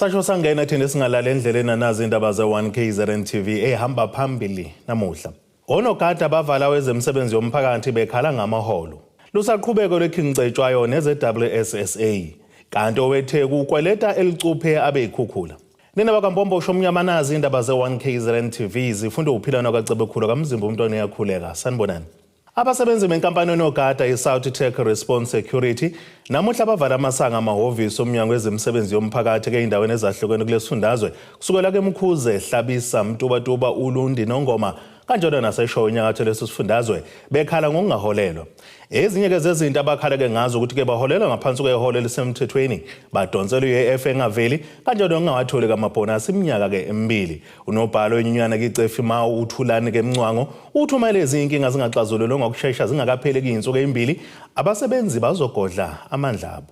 Sasho sangena thina singalala endleleni nazi indaba ze1KZN TV ehamba phambili namuhla. Onogada bavala wezemsebenzi yomphakathi bekhala ngamaholo. Lusaqhubeko lekhincetshwayo neze-WSSA. Kanti owetheku ukweleta elicuphe abeyikhukhula. Nina bakampombo shomnyama nazi indaba ze1KZN TV zifunda ukuphilana kwacebekhulu kamzimba umntwana eyakhuleka. Sanibonani. Abasebenzi benkampani onogada iSouth Tech Response Security namuhla bavala amasanga amahhovisi omnyango wezemsebenzi yomphakathi keindaweni ezahlukene kulesifundazwe kusukela keMkhuze, Hlabisa, Mtubatuba, Ulundi noNgoma kanjalo naseshowe enyakatho lesifundazwe bekhala ngokungaholelwa. Ezinye ke zezinto abakhaleke ngazo ukuthi ke baholelwa ngaphansi kweholo elisemthethweni badonselwe iUIF engaveli kanjalo ngingawatholi kamabhonasi iminyaka ke emibili. Unobhalo wenyunyana kicefi ma uthulani ke Mncwango uthumela izinkinga zingaxazululwa ngokusheshsha zingakapheli izinsuku ezimbili abasebenzi bazogodla amandla abo.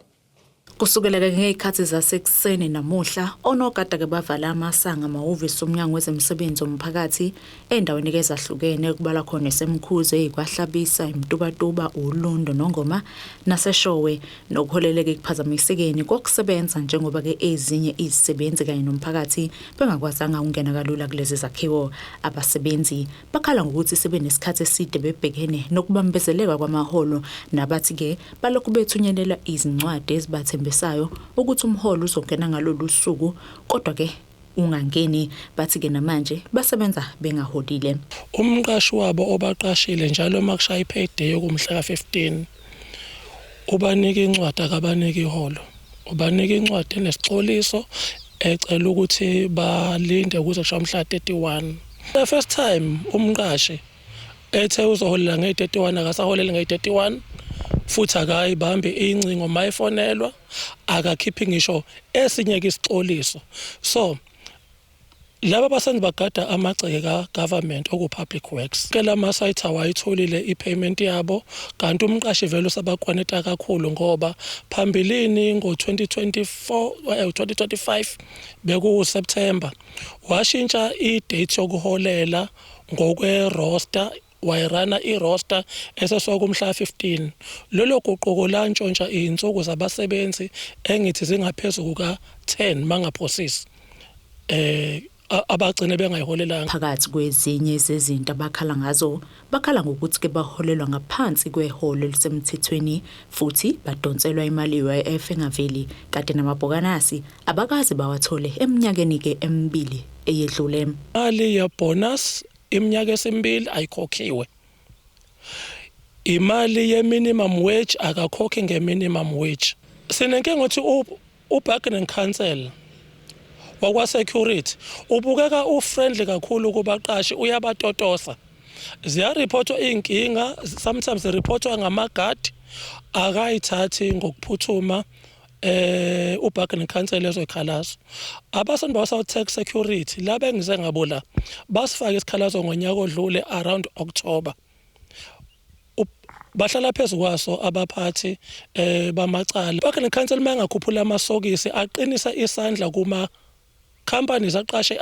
Kusukela ngezikhathi zasekuseni namuhla onogada ke bavala amasanga amahhovisi omnyango wezemsebenzi omphakathi endaweni ezahlukene kubala khona eseMkhuze, kwaHlabisa, eMtubatuba, uLundo noNgoma naseshowe nokuholeleke kuphazamisekeni kokusebenza njengoba ke ezinye izisebenzi kanye nomphakathi bengakwazanga ukungena kalula kulezi zakhiwo. Abasebenzi bakhala ngokuthi sebenesikhathi eside bebhekene nokubambezeleka kwamaholo nabathi ke balokhu bethunyelelwa izincwadi ezibathembe ukuthi umholo uzongena ngalolu suku kodwa ke ungangeni bathi ke namanje basebenza bengaholile. Umqashi wabo obaqashile njalo makushaya i-payday kumhla ka15 ubanika incwadi akabanika iholo, ubanika incwadi nesixoliso ecela ukuthi balinde ukuze kusha umhla 31. The first time umqashi ethe uzoholela nge31 akasaholela nge31 futhi akayibambe incingo mayifonelwa akakhiphi ngisho esinye isixoliso. So laba basenzi bagada amagceke ka-government oku-public works ke lama site awayitholile i-payment yabo kanti umqashi vele usabakwaneta kakhulu ngoba phambilini ngo-2025 bekuSeptember washintsha i-date yokuholela ngokwe-roster wayirana i-roster esesokumhla 15. Lolo guquko lantshontsha izinsuku zabasebenzi engithi zingaphezulu kuka10 mangaprocess abagcine bengayiholelanga. Phakathi kwezinye zezinto abakhala ngazo bakhala ngokuthi ke baholelwa ngaphansi kweholo elisemthethweni futhi badonselwa imali yeUIF engaveli kade namabhokanasi abakazi bawathole eminyakeni ke emibili eyedlule. Imali ya bonus iminyaka esembili ayikhokhiwe. Imali ye minimum wage akakhokhi nge-minimum wage. Sinenkinga ukuthi ubargaining council wakwa security ubukeka ufriendly kakhulu kubaqashi uyabatotosa. Ziyareport inkinga sometimes reportwa ngamagadi akayithathi ngokuphuthuma ubargaining council ezoyikhalazo. Abasebenzi ba-South Tech Security laba engize ngabo la basifaka isikhalazo ngonyaka odlule around October. Bahlala phezulu kwaso abaphathi bamacala. Bargaining council mangakhuphula amasokisi aqinisa isandla kuma companies aqashe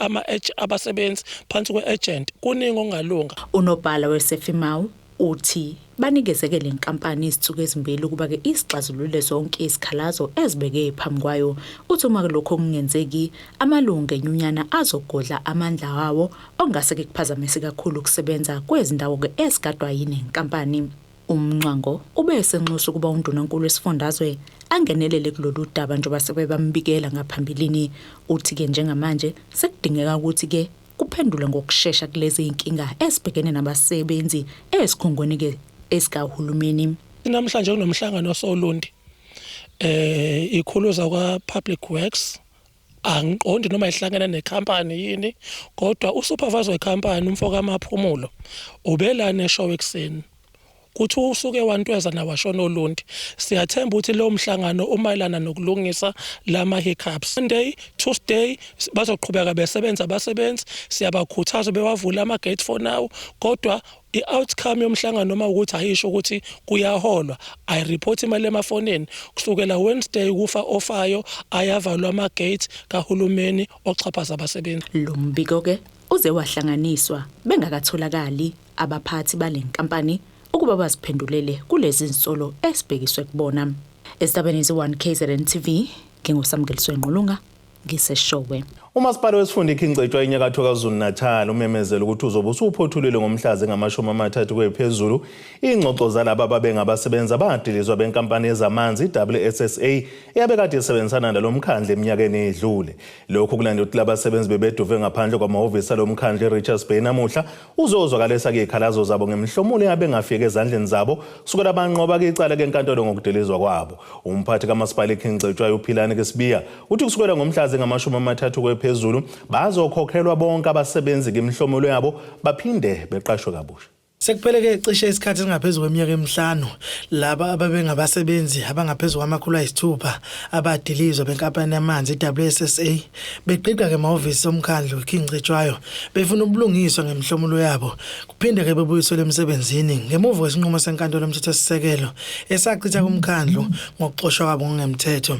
abasebenzi phansi kwe-agent kuningi ongalunga. Unobhala weSefimau uthi banikezeke le nkampani izithuku ezimbili ukuba ke isixazulule zonke izikhalazo ezibeke phambi kwayo. Uthi uma lokho kungenzeki amalungu enyunyana azogodla amandla wawo ongase ke kuphazamise kakhulu ukusebenza kwezindawo ke esigadwa yini inkampani. Umncwango ubesenxusa kuba undunankulu wesifundazwe angenelele kulolu daba njengoba sebebambikela ngaphambilini. Uthi ke njengamanje sekudingeka ukuthi ke kuphendule ngokusheshsha kulezi inkinga esibhekene nabasebenzi esikhungweni ke esikahulumeni. Namhlanje kunomhlangano oSolundi ikhuluza kwa public works angiqondi noma ihlangana nekhampani yini kodwa usupervisor wecompany umfoka amaphumulo ubelana eshowe ekseni kuthi usuke wantweza nawashona oLundi. Siyathemba ukuthi lo mhlangano umayelana nokulungisa lama hiccups. Monday, Tuesday bazoqhubeka besebenza abasebenzi siyabakhuthaza bewavula ama gate for now kodwa i-outcome yomhlangano noma ukuthi ayisho ukuthi kuyaholwa ayireport imali emafonini kusukela Wednesday kufa ofayo ayavalwa ama gate kahulumeni oxhaphaza abasebenzi. Lo mbiko ke uze wahlanganiswa bengakatholakali abaphathi bale nkampani ukuba baziphendulele kulezi zinsolo esibhekiswe kubona. Estabeni ze1KZN TV nginguSamgeliswe Nqulunga. ngiseshowe. Umasipala wesifunda iKing Cetshwayo enyakatho KwaZulu-Natal umemezela ukuthi uzobe usuphothulile ngomhla zingama-30 kwephezulu ingxoxo zalabo ababengabasebenzi abadilizwa benkampani yezamanzi WSSA eyabe kade isebenzisana nalomkhandlu eminyakeni edlule. Lokhu kulandela ukuthi labasebenzi bebeduve ngaphandle kwamahhovisi alomkhandlu eRichards Bay namuhla uzozwakalisa izikhalazo zabo ngemihlomulo eyabe ngafika ezandleni zabo kusukela banqoba icala kenkantolo ngokudilizwa kwabo. Umphathi kamasipala iKing Cetshwayo uPhilani Kesibiya uthi kusukela ngomhla zingama-30 phezulu bazokhokhelwa bonke abasebenzi ngemihlomulo yabo baphinde beqashwe kabusha. Sekupheleke cishe isikhathi singaphezulu kweminyaka emihlanu laba ababengabasebenzi abangaphezulu kwama-600 abadilizwa benkampani yamanzi WSSA beqiqa ke emahhovisi omkhandlu King Cetshwayo befuna ubulungiswa ngemihlomulo yabo kuphinde ke bebuyiswe emsebenzini ngemuva kwesinqumo senkantolo yomthethosisekelo esachitha kumkhandlu ngokuxoshwa kwabo ngemthetho.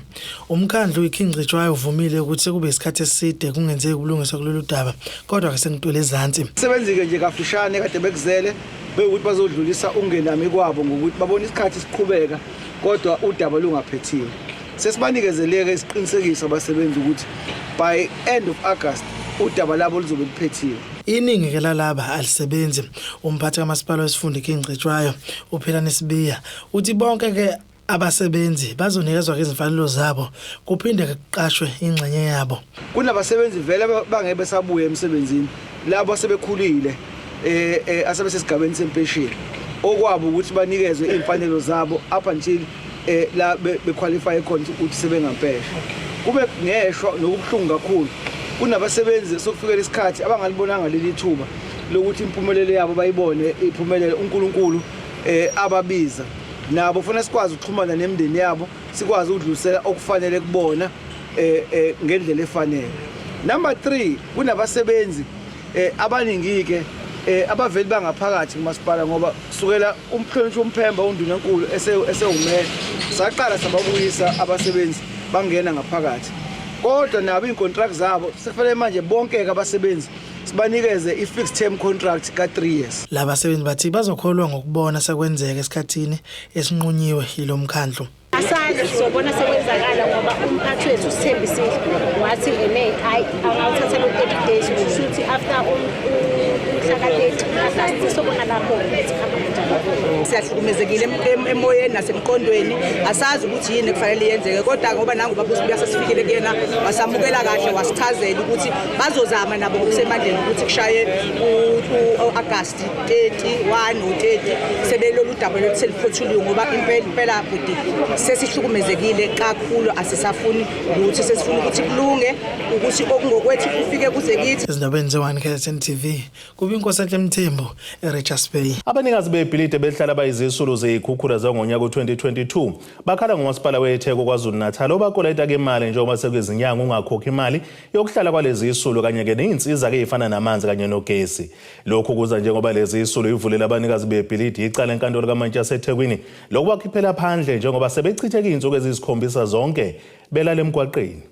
Umkhandlu iKing Cetshwayo uvumile ukuthi kube isikhathi eside kungenzeki ubulungiswa kulolu daba kodwa ke sengitwele ezansi. Sebenzi ke nje kafushane kade bekuzele bekuthi bazodlulisa ungenami kwabo ngokuthi babona isikhathi siqhubeka kodwa udaba lungaphethiwe. Sesibanikezele isiqinisekiso abasebenzi ukuthi by end of August udaba labo luzobe luphethiwe. Iningi ke lalaba alisebenzi. Umphathi kamasipala wesifunda iKing Cetshwayo uPhilani Kesibiya uthi bonke ke abasebenzi bazonikezwa ke izimfanelo zabo kuphinde kuqashwe ingxenye yabo. Kunabasebenzi vele bangeke besabuye emsebenzini labo sebekhulile asabe sesigabeni sempesheni okwabo ukuthi banikezwe imfanelo zabo up until la bequalify khona ukuthi sebengampesha. Kube ngeshwa nokubuhlungu kakhulu kunabasebenzi sokufikela isikhathi abangalibonanga leli thuba lokuthi impumelelo yabo bayibone iphumelele uNkulunkulu ababiza nabo ufuna sikwazi ukuxhumana nemndeni yabo sikwazi ukudlulisela okufanele kubona ngendlela efanele. Number 3 kunabasebenzi abaningi ke abaveli bangaphakathi kumasipala ngoba kusukela umhlonishwa uMphemba uNdunankulu esewumele saqala sababuyisa abasebenzi bangena ngaphakathi kodwa nabo icontract zabo sekufanele manje bonke ke abasebenzi sibanikeze i-fixed term contract ka3 years. Laba basebenzi bathi bazokholwa ngokubona sekwenzeka esikhathini esinqunyiwe yilomkhandlu. Asazi sobona sekwenzakala ngoba umphathi wethu sithembisile wathi hayi angawuthatha lo 30 days ukuthi after umhlaka-30 sobona lapho siyahlukumezekile emoyeni nasemqondweni asazi ukuthi yini kufanele yenzeke kodwa ngoba nangu babusi buyasasifikele kuyena wasamukela kahle wasichazela ukuthi bazozama nabo ngokusemandleni ukuthi kushaye u-August 31 no-30 sebelolu daba lokuthi seliphothulwe ngoba impela budi sesihlukumezekile kakhulu asisafuni ukuthi sesifuna ukuthi kulunge ukuthi okungokwethu kufike kuze kithi. Ezindabeni ze-1 KZN TV kubiNkosi Mthembu eRichards Bay. Abanikazi bebhilidi behlala bayizisulu zezikhukhula zangonyaka u-2022 bakhala ngomasipala weTheku KwaZulu-Natal obakoleta ke imali njengoba sekuyizinyanga ungakhokhi imali yokuhlala kwalezi zisulu kanye ke neinsiza ke ezifana namanzi kanye nogesi. Lokhu kuza njengoba lezi zisulu ivulela abanikazi bebhilidi icala enkantolo kaMantshisi eThekwini lokubakhiphela phandle njengoba sebechitheke izinsuku ezisikhombisa zonke belala emgwaqeni.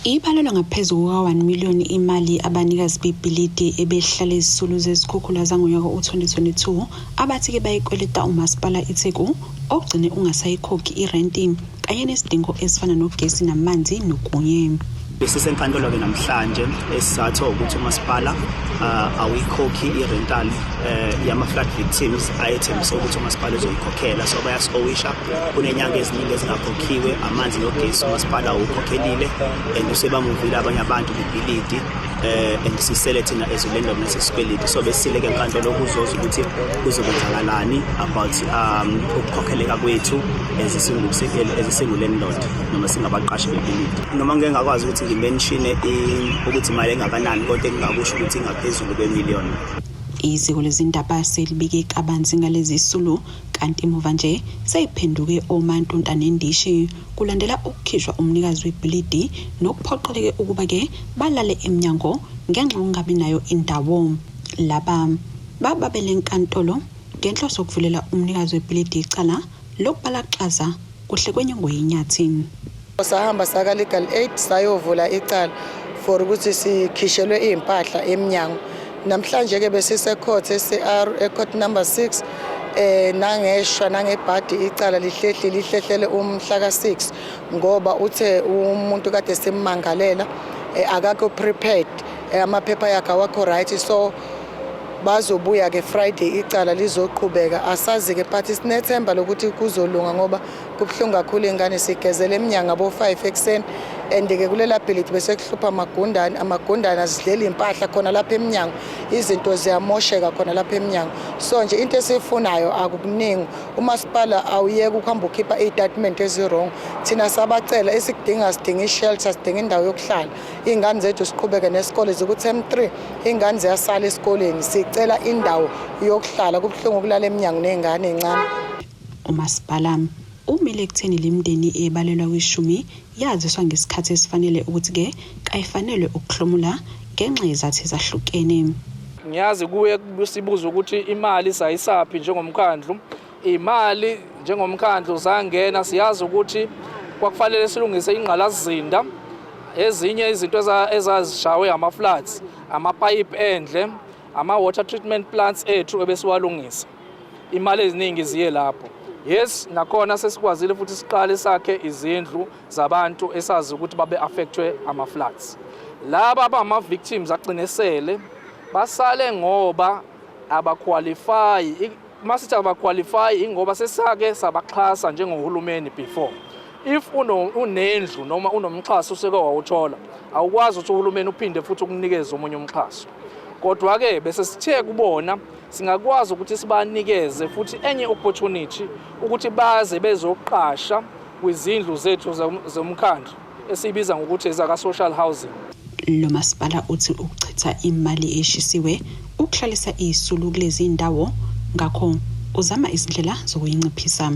Ibalelwa ngaphezulu kwa-1 million imali abanikazi bebhilidi ebehlala izisulu zezikhukhula zangonyaka u-2022 abathi ke bayikweleta umasipala iTheku ogcine ungasayikhokhi irenti kanye nesidingo ezifana nogesi namanzi nokunye. Besisenkantolo ke namhlanje esizathu ukuthi umasipala awikhokhi irental yama-flood victims ayethembisa ukuthi umasipala uzoyikhokhela so bayasikowisha kunenyanga eziningi ezingakhokhiwe amanzi nogesi umasipala awukhokhelile and usebamuvile abanye abantu bebhilidi and sisele thina ezolendo nesisikweleti so besileke enkantolo ukuzoza ukuthi kuzokwenzakalani about ukukhokheleka kwethu ezisingulandlord noma singabaqashi bebhilidi noma ngeke ngakwazi ukuthi ngimenshine ukuthi imali engakanani kodwa engingakusho ukuthi ingaphezulu kwe-1 million. Iziko lezindaba selibike kabanzi ngalezi zisulu kanti muva nje seyiphenduke oMantunta neNdishi kulandela ukukhishwa umnikazi webhilidi nokuphoqeleke ukuba ke balale eminyango ngenxa ungabi nayo indawo. Laba bababele enkantolo ngenhloso sokuvulela umnikazi webhilidi icala lokubalaxaza kuhle kwenyongo yenyathi. Sahamba saka legal aid sayovula icala for ukuthi sikhishelwe impahla eminyango. Namhlanje ke besise court SCR court number 6 nangeshwa nangebhadi icala lihlehlele umhla ka6 ngoba uthe umuntu kade semmangalela akakho prepared, amaphepha yakhe awakho right, so bazobuya ke Friday icala lizoqhubeka. Asazi ke but sinethemba lokuthi kuzolunga ngoba kubhlungu kakhulu ingane sigezele eminyanga bo 5 ekseni and ke kulela bhilidi bese kuhlupha amagundane azidlela impahla khona lapha eminyango, izinto ziyamosheka khona lapha eminyango. So nje into esifunayo akukuningi, umasipala awuyeke ukuhamba ukhipha istatement ezirong. Thina sabacela esikudinga sidinga ishelter, sidinga indawo yokuhlala. Ingane zethu siqhubeke nesikole ukuthi M3 ingane ziyasala esikoleni, sicela indawo yokuhlala. Kubhlungu kulala eminyango nezingane ezincane. Umasipala umele ekutheni limndeni ebalelwa kwishumi yaziswa ngesikhathi esifanele ukuthi ke kayifanele ukuhlomula ngenxa yezathu ezahlukene. Ngiyazi kuye sibuza ukuthi imali sayisaphi njengomkhandlu. Imali njengomkhandlu zangena, siyazi ukuthi kwakufanele silungise ingqalasizinda, ezinye izinto ezazishawe ama-floods, amapipe endle, ama-water treatment plants ethu ebesiwalungisa. Imali eziningi ziye lapho. Yes, nakhona sesikwazile futhi siqale sakhe izindlu zabantu esazi ukuthi babe affectwe ama-floods. Laba abama-victims aqinesele basale ngoba abaqualify. Masithi abaqualify ingoba sesake sabaxhasa njengohulumeni before. If unendlu noma unomxhaso useke wawuthola, awukwazi ukuthi uhulumeni uphinde futhi ukunikeze omunye umxhaso. Kodwa ke bese sithe kubona singakwazi ukuthi sibanikeze futhi enye opportunity ukuthi baze bezoqasha kwizindlu zethu zomkhandlu esibiza ngokuthi ezaka social housing. Lo masipala uthi ukuchitha imali eshisiwe ukuhlalisa isulu kulezi indawo, ngakho uzama izindlela zokuyinciphisa.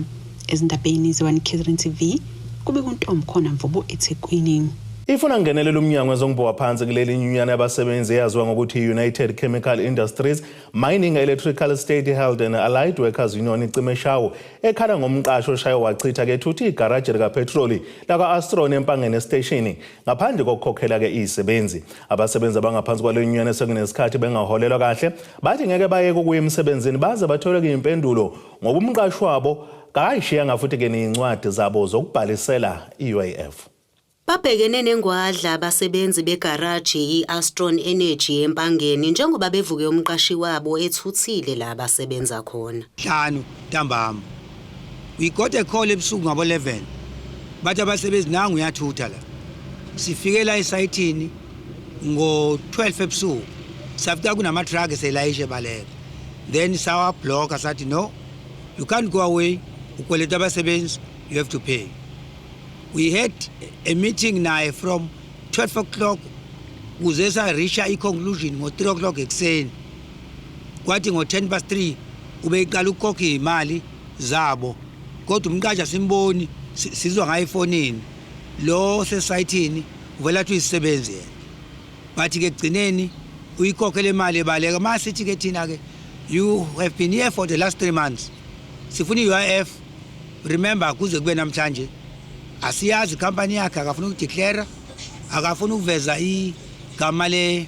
Ezindabeni ze-1 KZN TV kube kuntombi khona Mvubu eThekwini. Ifuna ngenelela umnyango wezongibhowa phansi kuleli nyunyana yabasebenzi eyaziwa ngokuthi United Chemical Industries Mining Electrical State Health and Allied Workers Union icimeshawo ekhala ngomqasho oshayo wachitha ke thuthi igaraji lika petroli laka Astron empangeni station ngaphandle kokukhokhela ke izisebenzi. Abasebenzi abangaphansi kwale nyunyana sekunesikhathi bengaholelwa kahle bathi ngeke bayeke ukuya emsebenzini baze bathole ke impendulo ngoba umqashi wabo kayishiya ngafuthi ke nezincwadi zabo zokubhalisela iUIF. Babhekene nengwadla abasebenzi begaraji iAstron Energy empangeni njengoba bevuke umqashi wabo ethuthile la abasebenza khona. 5 ntambama. We got a call ebusuku ngabo 11. Bathi abasebenzi nangu uyathutha la. Sifike la esayithini ngo 12 ebusuku. Safika kunama truck eselayishe baleka. Then sawa block asathi no. You can't go away. Ukweleta abasebenzi, you have to pay. We had a meeting now from 12 o'clock. Uzesa reach a conclusion ngo 3 o'clock ekseni. Kwathi ngo 3:10 ubeqala ukukhokha imali zabo. Kodwa umqashi simboni sizwa ngayo efonini. Lo sesayithini uvela athi uyisebenzi yena. Bathi ke gcineni uyikhokhele imali ebaleka. Masithi ke thina ke you have been here for the last 3 months. Sifuna iUIF. Remember kuze kube namhlanje asiyazi company yakhe akafuna ukudeclare, akafuna ukuveza igama le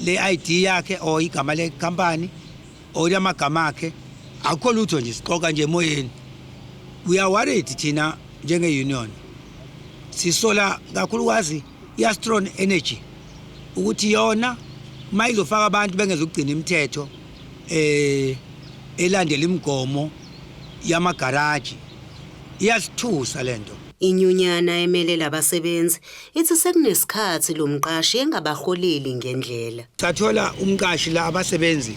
ID yakhe o igama le company o yamagama akhe, akho lutho nje siqoka nje emoyeni. We are worried thina njenge union. Sisola kakhulukazi iAstron Energy ukuthi yona mayizofaka abantu bengeza ukugcina imithetho elandela imigomo yamagaraji iyasithusa lento. Inyunyana emele labasebenzi ithi sekunesikhathi lo mqashi engabaholeli ngendlela. Sathola umqashi la abasebenzi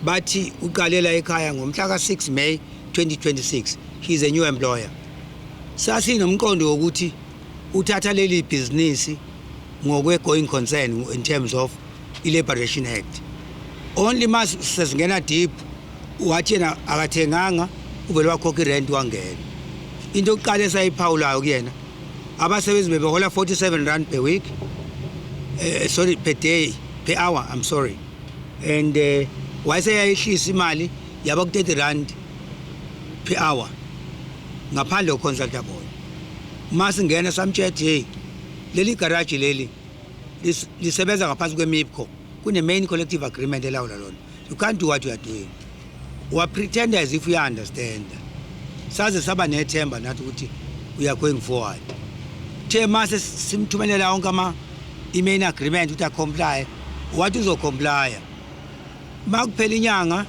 bathi uqalela ekhaya ngomhla ka6 May 2026. He is a new employer. Sasinomqondo wokuthi uthatha leli business ngokwe going concern in terms of iLiberation Act. Only mas sesingena deep wathi yena akathenganga uvele wakhokha irent wangena. Into oqala esayiphawulayo kuyena abasebenzi bebehola 47 rand per week, sorry per day, per hour, I'm sorry, and wayeseyayihlisa imali yaba ku 30 rand per hour ngaphandle koconsulta bona. Masingena samthethe hey leli garage leli lisebenza ngaphansi kweMIPCO, kune main collective agreement elawula lona. You can't do what you are doing. Wa pretend as if you understand. Saze saba nethemba nathi ukuthi we are going forward. The mase simthumelela onke i-main agreement ukuthi acomply wathi uzocomply makuphela inyanga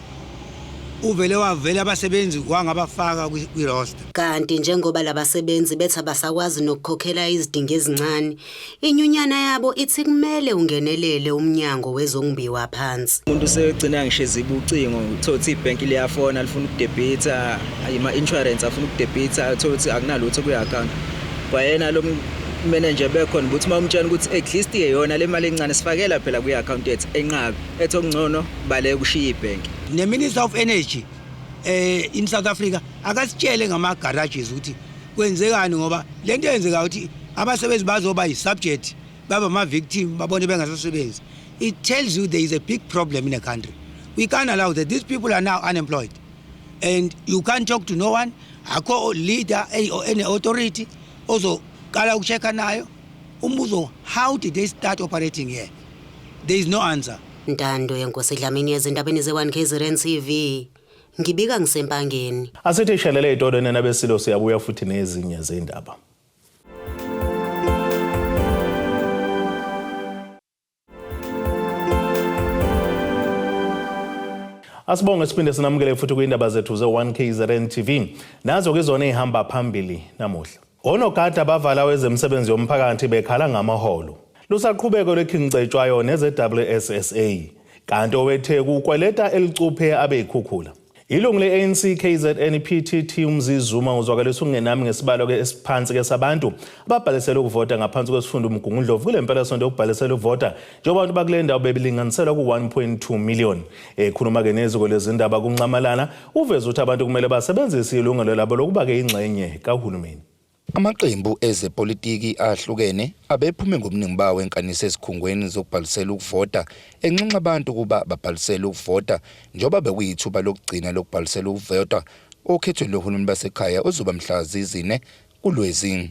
uvele wavela abasebenzi wangabafaka kwi-roster. Kanti njengoba labasebenzi bethi abasakwazi nokukhokhela izidingo ezincane, inyunyana yabo ithi kumele ungenelele umnyango wezongbiwa phansi. Umuntu segcina ngisheza ibucingo uthothi ibhenki liyafona lifuna ukudebita ima-insurance afuna ukudebita uthothi akunalutho kwi-account. Kwayena lo manager bekhona ukuthi mawumtshela ukuthi at least yeyona le mali encane sifakela phela kwi-account yethu enqabi ethi okungcono baleke ushiya ibhenki. Ne-Minister of Energy in South Africa akasitshele ngama-garages ukuthi kwenzekani ngoba lento yenzeka ukuthi abasebenzi bazoba yi-subject baba ama-victim babone bengasasebenzi. It tells you there is a big problem in the country. We can't allow that. These people are now unemployed and you can't talk to no one. Akho leader or any authority also kala ukucheka nayo umbuzo, how did they start operating here? There is no answer. Ntando yenkosi Dlamini ezindabeni ze-1 KZN TV ngibika ngisempangeni. Asithi shelele itolweni nabesilo siyabuya futhi nezinye zendaba. Asibonge siphinde sinamukele futhi kuyindaba zethu ze-1 KZN TV. Nazo ke zona ehamba phambili namuhla. Onogada bavala wezemsebenzi yomphakathi bekhala ngamaholo. Lusaqhubeko lekhincetshwayo neze-WSSA. Kanti owethe kukweleta elicuphe abe ikhukhula. Ilungu le-ANC KZN PTT uMzizuma uzwakalisa ungenami ngesibalo ke esiphansi ke sabantu ababhalisele ukuvota ngaphansi kwesifundo uMgungundlovu kule mpelasonto yokubhalisela ukuvota njengoba abantu bakule ndawo bebilinganiselwa ku-1.2 million. Ekhuluma ke neziko lezindaba kuNcamalala uveza ukuthi abantu kumele basebenzise ilungelo labo lokuba ke ingxenye kahulumeni. Amaqembu ezepolitiki ahlukene abephume ngomningi bawo enkanisa esikhungweni zokubhalisela ukuvota enxenxa abantu kuba babhalisela ukuvota njengoba bekuyithuba lokugcina lokubhalisela ukuvota okhethweni lohulumeni basekhaya ozoba mhla zine kuLwezi.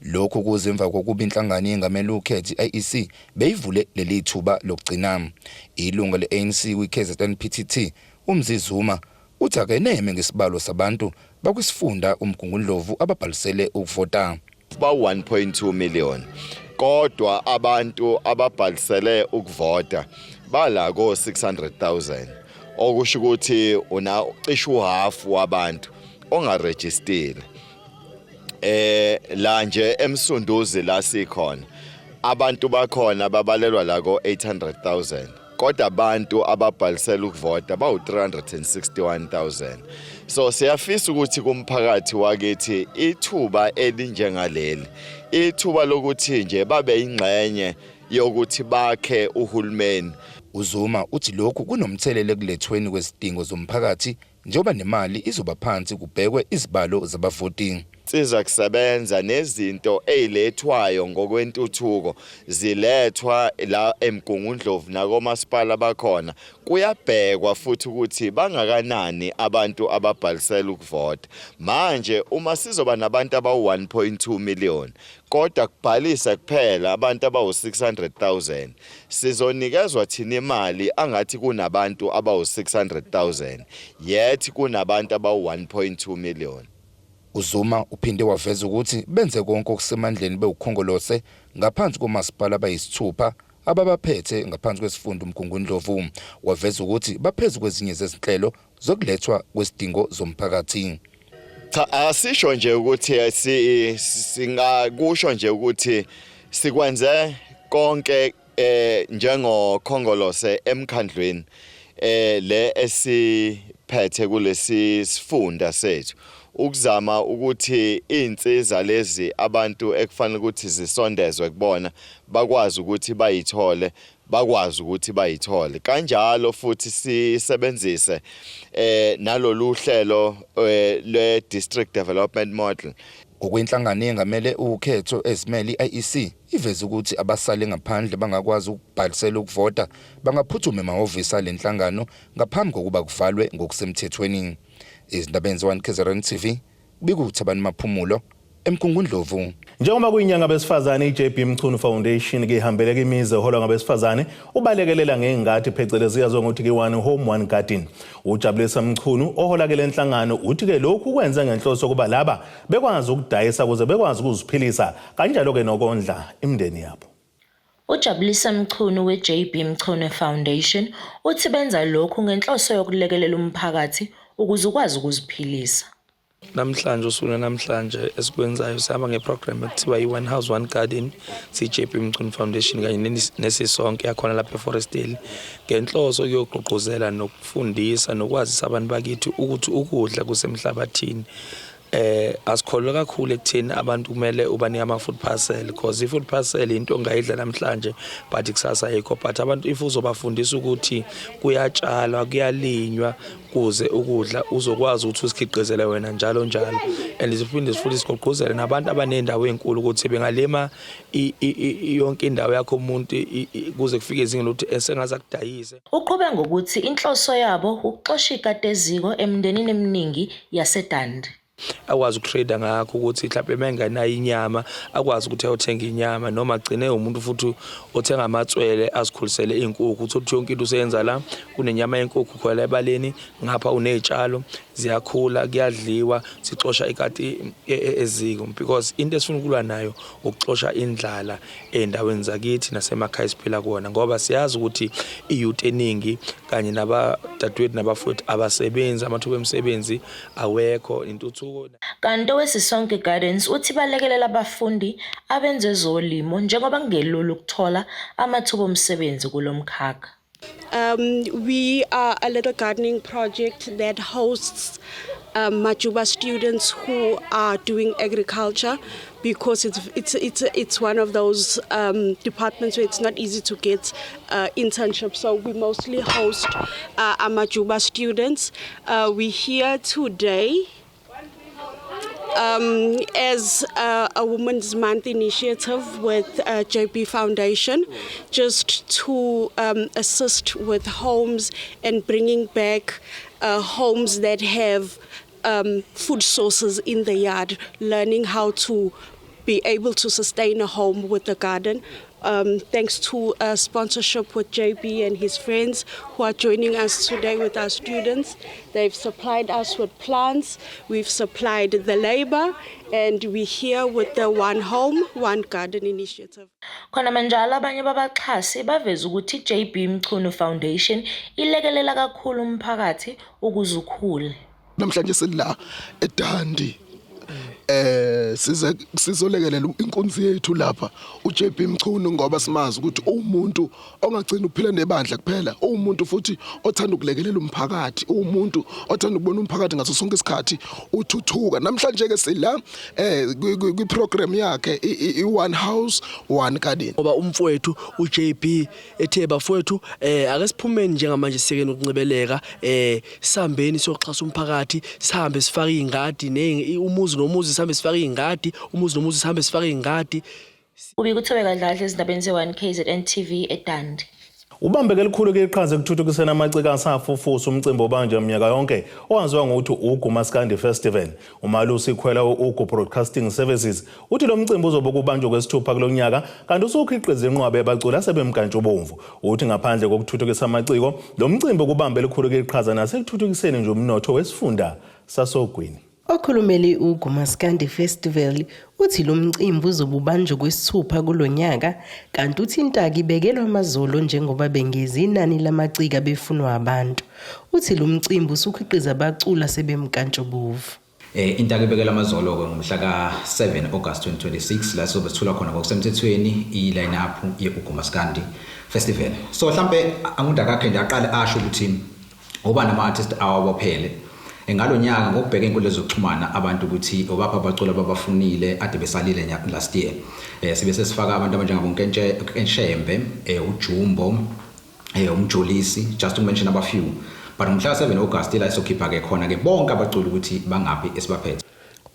Lokhu kuze emva kokuba inhlangano yengamele ukhetho IEC beyivule leli thuba lokugcina. Ilungu le-ANC kwi-KZN PTT uMzizuma uthi akeneme ngesibalo sabantu bakwisifunda uMgungundlovu ababhalisele ukuvota. Ba 1.2 million. Kodwa abantu ababhalisele ukuvota bala ko 600,000. Okusho ukuthi una cishe uhalf wabantu ongarejistile. La nje eMsunduzi la sikhona. Abantu bakhona babalelwa la ko 800,000. Kodwa abantu ababhalisela ukuvota bawu 361,000. So siyafisa ukuthi kumphakathi wakithi ithuba elinjengaleli ithuba lokuthi nje babe ingxenye yokuthi bakhe uhulumeni. Uzuma uthi lokhu kunomthelelo ekulethweni kwezidingo zomphakathi njengoba nemali izoba phansi kubhekwe izibalo zabavoti. Siza kusebenza nezinto ezilethwayo ngokwentuthuko zilethwa la eMgungundlovu nakomasipala bakhona kuyabhekwa futhi ukuthi bangakanani abantu ababhalisela ukuvota. Manje uma sizoba nabantu abawu 1.2 million kodwa kubhalisa kuphela abantu abawu 600,000 sizonikezwa thina imali angathi kunabantu abawu 600,000 yet kunabantu abawu 1.2 million. Uzuma uphinde waveza ukuthi benze konke okusemandleni bewukhongolose ngaphansi komasipala bayisithupha ababaphethe ngaphansi kwesifundo uMgungundlovu. Waveza ukuthi baphezulu kwezinye zezinhlelo zokulethwa kwesidingo zomphakathi. Asisho nje ukuthi singakusho nje ukuthi sikwenze konke njengokhongolose emkhandlweni le esiphethe kulesi sifunda sethu ukuzama ukuthi insiza lezi abantu ekufanele ukuthi zisondezwe kubona bakwazi ukuthi bayithole kanjalo futhi sisebenzise nalolu hlelo le district development model. Ngokwenhlangano yengamele ukhetho esimele iIEC iveza ukuthi abasale ngaphandle bangakwazi ukubhalisela ukuvota bangaphuthuma emahhovisi alenhlangano ngaphambi kokuba kuvalwe ngokusemthethweni. Izindabeni ze-1 KZN TV bikuthabani maphumulo eMgungundlovu. Njengoba kuyinyanga besifazane iJB Mchunu Foundation ke ihambele imizi eholwa ngabesifazane ubalekelela ngengadi phecelezi yazo ngokuthi ke one home one garden. Ujabulisa Mchunu ohola ke lenhlangano uthi ke lokhu kwenza ngenhloso kuba laba bekwazi ukudayisa ukuze bekwazi ukuziphilisa kanjalo ke nokondla imindeni yabo. uJabulisa Mchunu we-JB Mchunu Foundation uthi benza lokhu ngenhloso yokulekelela umphakathi ukuze ukwazi ukuziphilisa. Namhlanje usuna namhlanje esikwenzayo sihamba ngeprogram ekuthiwa i-One House One Garden si-JB Mchunu Foundation kanye nesisonke yakhona lapha eForestdale ngenhloso yokugqugquzela nokufundisa nokwazisa abantu bakithi ukuthi ukudla kusemhlabathini asikholwa kakhulu ekutheni abantu kumele ubanike ama-food parcel because i-food parcel into ongayidla namhlanje but kusasa ayikho but abantu if uzobafundisa ukuthi kuyatshalwa kuyalinywa kuze ukudla uzokwazi ukuthi usikhiqizele wena njalo njalo and siphinde futhi sigqugquzele nabantu abanendawo enkulu ukuthi bengalima yonke indawo yakho umuntu kuze kufike izingeni lokuthi esengaza kudayise. Uqhubeka ngokuthi inhloso yabo ukuxosha ikati eziko emndenini eminingi yaseDandi. Akwazi ukutrade ngakho ukuthi mhlawumbe menganayo inyama akwazi ukuthi ayothenga inyama noma agcine umuntu futhi othenga amatswele azikhulisele izinkukhu ukuthi yonke into useyenza la kunenyama yenkukhu khona ebaleni ngapha unezitshalo ziyakhula kuyadliwa sixosha ikati eziko because into esifuna ukulwa nayo ukuxosha indlala endaweni zakithi nasemakhaya siphila kuona ngoba siyazi ukuthi iyouth eningi kanye nabadadewethu nabafowethu abasebenzi amathuba emisebenzi awekho intuthuko. Kanti owesisonke Gardens uthi balekelela abafundi abenze ezolimo njengoba kungelula ukuthola amathuba omsebenzi kulomkhakha. We are a little gardening project that hosts Majuba students who are doing agriculture because it's one of those departments where it's not easy to get internships. So we mostly host Majuba students. We're here today as a Women's Month initiative with JB Foundation, just to assist with homes and bringing back homes that have food sources in the yard, learning how to be able to sustain a home with a garden. Thanks to a sponsorship with JB and his friends who are joining us today with our students. They've supplied us with plants, we've supplied the labor, and we're here with the One Home, One Garden initiative. Khona manjalo abanye babaxhasi baveza ukuthi JB Mchunu Foundation ilekelela kakhulu umphakathi ukuze ukhule. Namhlanje sila eDandi sizolekelela inkunzi yethu lapha uJB Mchunu ngoba simazi ukuthi umuntu ongagcina ukuphila nebandla kuphela umuntu futhi othanda ukulekelela umphakathi umuntu othanda ukubona umphakathi ngaso sonke isikhathi uthuthuka. Namhlanje ke sila kwi-program yakhe i-One House One Garden ngoba umfowethu uJB ethe bafowethu ake siphumeni njengamanje sisekeni ukuncebeleka sihambeni siyoxhasa umphakathi sihambe sifake ingadi umuzi nomuzi sihambe sifake ingadi umuzi nomuzi sihambe sifake ingadi. Ubikuthobeka kahle ezindabeni ze1KZN TV eDandi. Ubambeke elikhulu ke iqhaza ekuthuthukiseni amaciko asafufusa umcimbi obanje minyaka yonke owaziwa ngokuthi uGumaskandi Festival. Umalusi ikhwela uGu Broadcasting Services uthi lo mcimbi uzobe kubanjwa kwesithupha kulonyaka kanti usukhiqiza inqwabe yabaculi asebemkantshubomvu. Uthi ngaphandle kokuthuthukisa amaciko lo mcimbi kubambe elikhulu ke iqhaza nasekuthuthukiseni nje umnotho wesifunda saSogwini. Okhulumeli uGumaskandi Festival uthi lo mcimbi uzobubanjwa kwesithupha kulonyaka kanti uthintaka ibekelwa amazolo njengoba bengeza inani lamaciko befunwa abantu. Uthi lo mcimbi usukhiqiza abaculi sebemkantshubomvu. Intaka ibekelwa amazolo ngomhla ka7 August 2026 la sobe sithula khona ngokusemthethweni i-line up yeGumaskandi Festival. So mhlambe angunda kakhe ndiyaqala asho ukuthi oba nama artists awabophele engalonyaka ngokubheka inkundla zokuxhumana abantu ukuthi obapha abaculi ababafunile ade besalile last year sibe sesifaka abantu abanjengabonkenshembe uJumbo umjolisi just to mention a few but ngomhla 7 August la sokhipha ke khona ke bonke abaculi ukuthi bangaphi esibaphethe.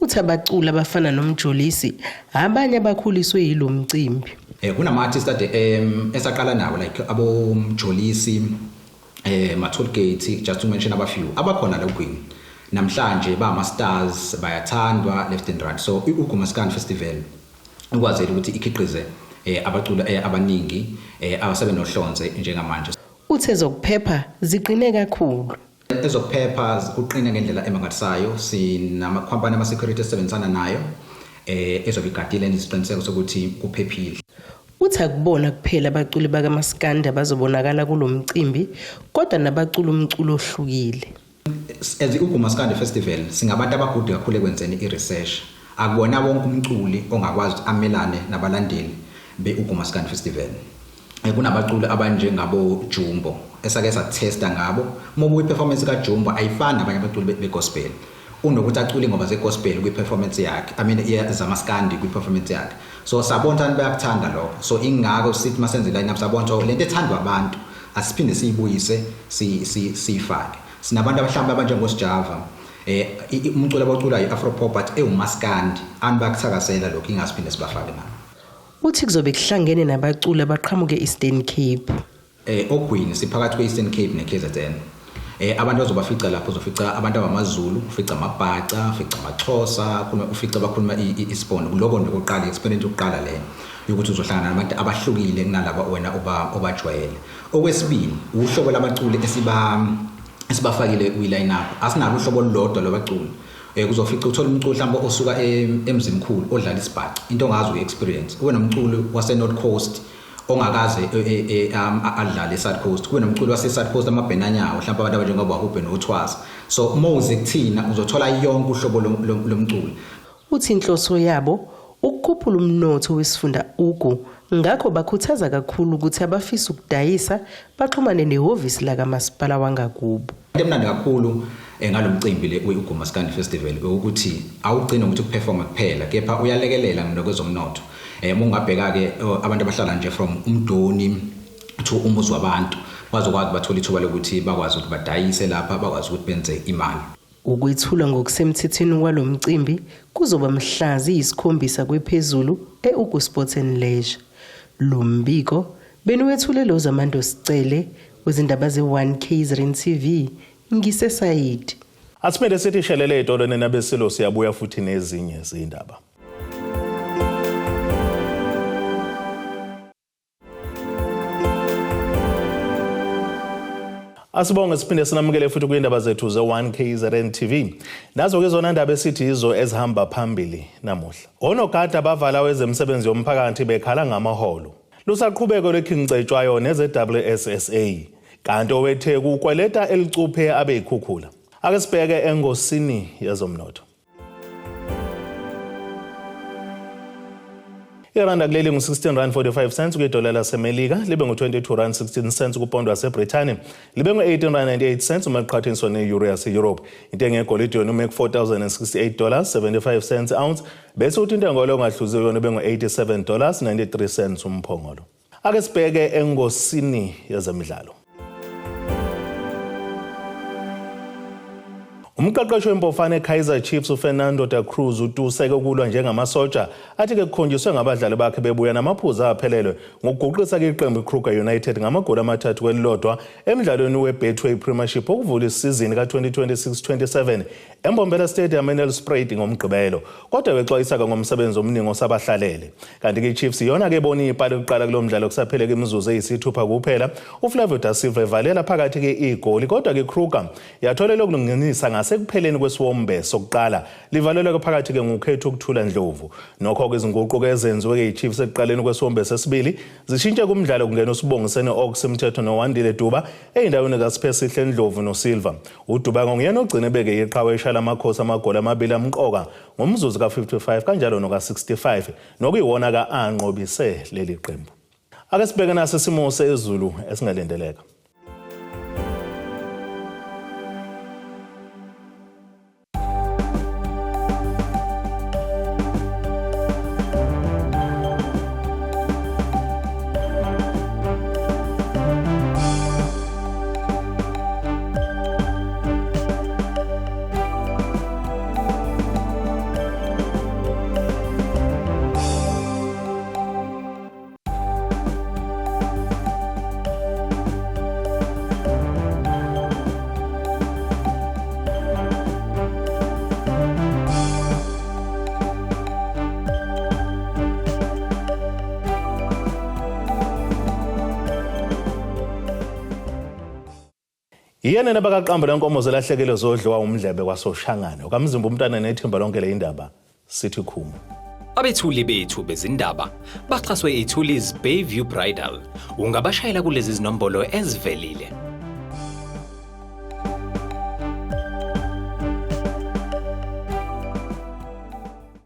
Uthi abaculi abafana nomjolisi abanye abakhuliswe yilo mcimbi. Kunama artists ade esaqala nabo like abomjolisi Matolgate just to mention a few abakhona la kwini namhlanje ba ama stars bayathandwa left and right. So uGumaskandi Festival ukwazela ukuthi ikhiqize abaculi abaningi abasebenza nohlonze njengamanje. Uthe zokuphepha ziqine kakhulu. Ezokuphepha kuqina ngendlela emangalisayo sinama company ama security esebenzana nayo ezobigadile isiqiniseko sokuthi kuphephile. Uthi akubona kuphela abaculi bakaMaskandi abazobonakala kulomcimbi kodwa nabacula umculo ohlukile. As uGumaskandi Festival singabantu abagude kakhulu ekwenzeni i-research. Akubona wonke umculi ongakwazi amelane nabalandeli beUGumaskandi Festival. Kunabaculi abanjengabo Jumbo esake satesta ngabo. Mobu performance kaJumbo ayifani nabanye abaculi begospel. Unokuthi acule ngoba zegospel kwi-performance yakhe. I mean zamaskandi kwi-performance yakhe. So sabona abantu bayakuthanda lokho. So ingako sithi masenze line up sabona lento ethandwa abantu asiphinde siyibuyise siyifake. Sinabantu abahlamba abanjengosijava umculo abaculayo i-Afropop but ewumaskandi anibakuthakasela lokho ingasiphinde sibafake nabo. Uthi kuzobe kuhlangene nabaculi abaqhamuke Eastern Cape. Ogwini siphakathi kwe-Eastern Cape ne-KZN. Abantu bazobafica lapho uzofica abantu abamaZulu, ufica amabhaca, ufica amaXhosa, ufica bakhuluma isiBhunu. Lokho nje oqala experience yokuqala le yokuthi uzohlangana nabantu abahlukile kunalabo wena obajwayele. Okwesibili uhlobo labaculi esibafakile kwi-line up. Asinalo uhlobo olulodwa lwabaculi. Kuzofica uthola umculi mhlawumbe osuka eMzimkhulu odlala isibhaca. Into ongazi uyi-experience. Kube nomculi wase-North Coast ongakaze adlala eSouth Coast. Kube nomculi wase-South Coast amabhenanyawo mhlawumbe abantu abanjengoba Hube noThwasa. So mawuze kuthina uzothola yonke uhlobo lomculi. Uthi inhloso yabo ukukhuphula umnotho wesifunda ugu ngakho bakhuthaza kakhulu ukuthi abafisa ukudayisa baxhumane nehhovisi lakamasipala wangakubo. Into emnandi kakhulu ngalomcimbi le weUGumaskandi Festival ukuthi awugcina ukuthi ukuperforma kuphela kepha uyalekelela ngokwezomnotho. Mungabheka ke abantu abahlala nje from uMdoni to umuzi wabantu bazokwazi bathola ithuba lokuthi bakwazi ukuthi badayise lapha bakwazi ukuthi benze imali. Ukwethula ngokusemthethweni kwalomcimbi kuzoba mhlazi isikhombisa kwephezulu eUgu Sports and Leisure. Lo mbiko benuwethulelo zamando sicele wezindaba ze1 KZN TV ngisesayidi. Asimele sithi shelele etolweni nabesilo siyabuya futhi nezinye izindaba. Asibonge siphinde sinamukele futhi kuyindaba zethu ze1 KZN TV. Nazo ke zona indaba esithi izo ezihamba phambili namuhla. Onogada bavala wezemsebenzi yomphakathi bekhala ngamaholo. Lusaqhubeko lekhincetshwayo neze-WSSA. Kanti owethe kukweleta elicuphe abe ikhukhula. Ake sibheke engosini yezomnotho. Iranda kuleli ngu-16.45 kwidola laseMelika, libe ngu-22.16 kupondo waseBrithani, libe ngu-18.98 uma liqhathaniswa ne-euro yase-Europe. Intengo yegolide yona ume $4,068.75 ounce, bese uthi intengo engahluziwe yona ibe ngu-$87.93 umphongolo. Ake sibheke engosini yezemidlalo. Umqeqeshi wempofane eKaizer Chiefs uFernando da Cruz utuseke kulwa njengamasoja athi ke kukhonjiswe ngabadlali bakhe bebuya namaphuzu aphelelwe ngokuguqisa iqembu iKruger United ngamagoli amathathu kwelilodwa emidlalweni weBetway Premiership okuvula isizini ka-2026-27 eMbombela Stadium eNelspruit ngomgqibelo, kodwa wexwayisa ngomsebenzi omningi osabahlalele. Kanti ke iChiefs yona ke boni ipali lokuqala kulo mdlalo kusapheleke imizuzu eyisithupha kuphela. uFlavio da Silva evalela phakathi ke igoli, kodwa ke iKruger yatholela ukulungenisa sekupheleni kwesiwombe sokuqala livalelwe phakathi ke ngukhetho ukuthula Ndlovu. Nokho ke izinguquko ezenziwe ke iChiefs ekuqaleni kwesiwombe sesibili zishintshe kumdlalo kungena uSibongisene Oaks Mthetho noWandile Duba eyindaweni kaSipesihle Ndlovu noSilva. uDuba ngiyena ogcine beke iqhawe eshala amakhosi amagoli amabili amqoka ngomzuzu ka55 kanjalo noka65 nokuyiwona kaanqobise leli qembu. Ake sibheke naso isimo sezulu esingalendeleka. Iyena nabakaqamba lenkomo zelahlekelo zodliwa umdlebe kwasoshangane. Okamzimba umntana nethimba lonke le indaba sithi khumu. Abethuli bethu bezindaba baxhaswe iThuli's Bayview Bridal. Ungabashayela kulezi zinombolo ezivelile